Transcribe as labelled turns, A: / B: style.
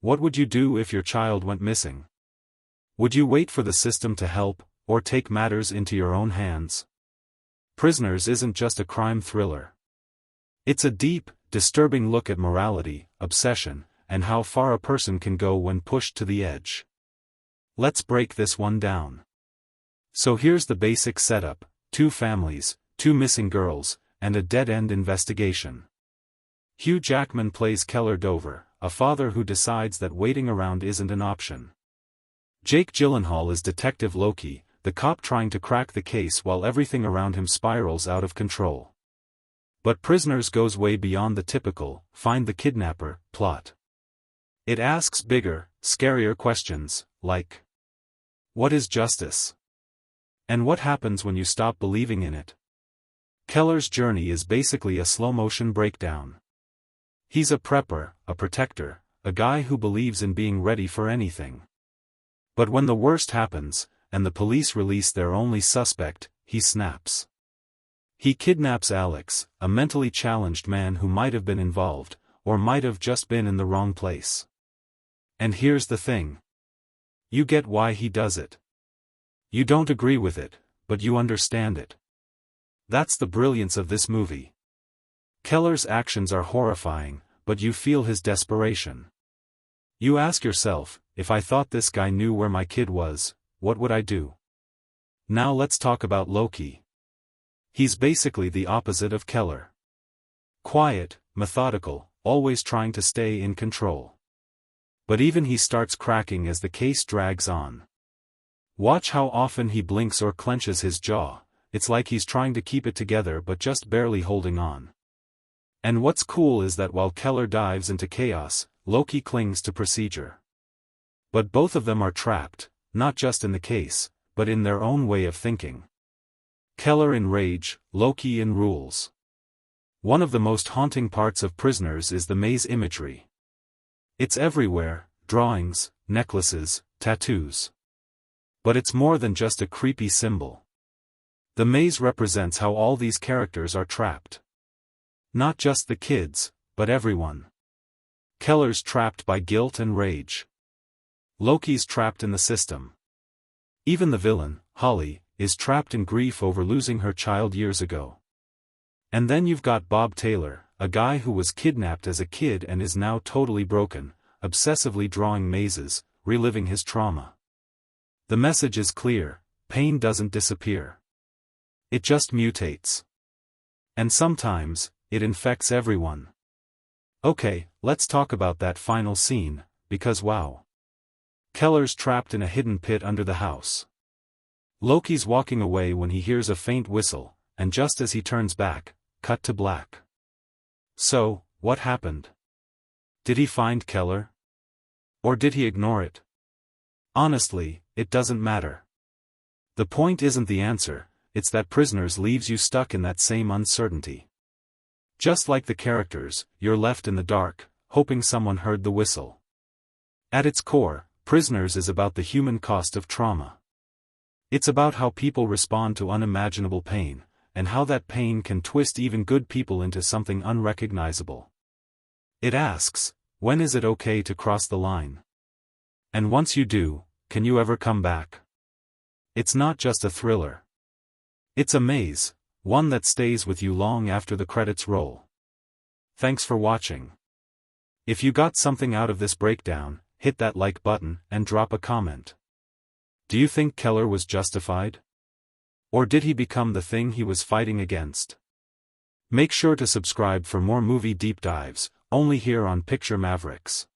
A: What would you do if your child went missing? Would you wait for the system to help, or take matters into your own hands? Prisoners isn't just a crime thriller. It's a deep, disturbing look at morality, obsession, and how far a person can go when pushed to the edge. Let's break this one down. So here's the basic setup: 2 families, 2 missing girls, and a dead-end investigation. Hugh Jackman plays Keller Dover, a father who decides that waiting around isn't an option. Jake Gyllenhaal is Detective Loki, the cop trying to crack the case while everything around him spirals out of control. But Prisoners goes way beyond the typical "find the kidnapper" plot. It asks bigger, scarier questions, like, what is justice? And what happens when you stop believing in it? Keller's journey is basically a slow-motion breakdown. He's a prepper, a protector, a guy who believes in being ready for anything. But when the worst happens, and the police release their only suspect, he snaps. He kidnaps Alex, a mentally challenged man who might have been involved, or might have just been in the wrong place. And here's the thing. You get why he does it. You don't agree with it, but you understand it. That's the brilliance of this movie. Keller's actions are horrifying, but you feel his desperation. You ask yourself, if I thought this guy knew where my kid was, what would I do? Now let's talk about Loki. He's basically the opposite of Keller. Quiet, methodical, always trying to stay in control. But even he starts cracking as the case drags on. Watch how often he blinks or clenches his jaw. It's like he's trying to keep it together but just barely holding on. And what's cool is that while Keller dives into chaos, Loki clings to procedure. But both of them are trapped, not just in the case, but in their own way of thinking. Keller in rage, Loki in rules. One of the most haunting parts of Prisoners is the maze imagery. It's everywhere: drawings, necklaces, tattoos. But it's more than just a creepy symbol. The maze represents how all these characters are trapped. Not just the kids, but everyone. Keller's trapped by guilt and rage. Loki's trapped in the system. Even the villain, Holly, is trapped in grief over losing her child years ago. And then you've got Bob Taylor, a guy who was kidnapped as a kid and is now totally broken, obsessively drawing mazes, reliving his trauma. The message is clear: pain doesn't disappear. It just mutates. And sometimes, it infects everyone. Okay, let's talk about that final scene, because wow. Keller's trapped in a hidden pit under the house. Loki's walking away when he hears a faint whistle, and just as he turns back, cut to black. So, what happened? Did he find Keller? Or did he ignore it? Honestly, it doesn't matter. The point isn't the answer, it's that Prisoners leaves you stuck in that same uncertainty. Just like the characters, you're left in the dark, hoping someone heard the whistle. At its core, Prisoners is about the human cost of trauma. It's about how people respond to unimaginable pain, and how that pain can twist even good people into something unrecognizable. It asks, when is it okay to cross the line? And once you do, can you ever come back? It's not just a thriller. It's a maze, one that stays with you long after the credits roll. Thanks for watching. If you got something out of this breakdown, hit that like button and drop a comment. Do you think Keller was justified? Or did he become the thing he was fighting against? Make sure to subscribe for more movie deep dives, only here on Picture Mavericks.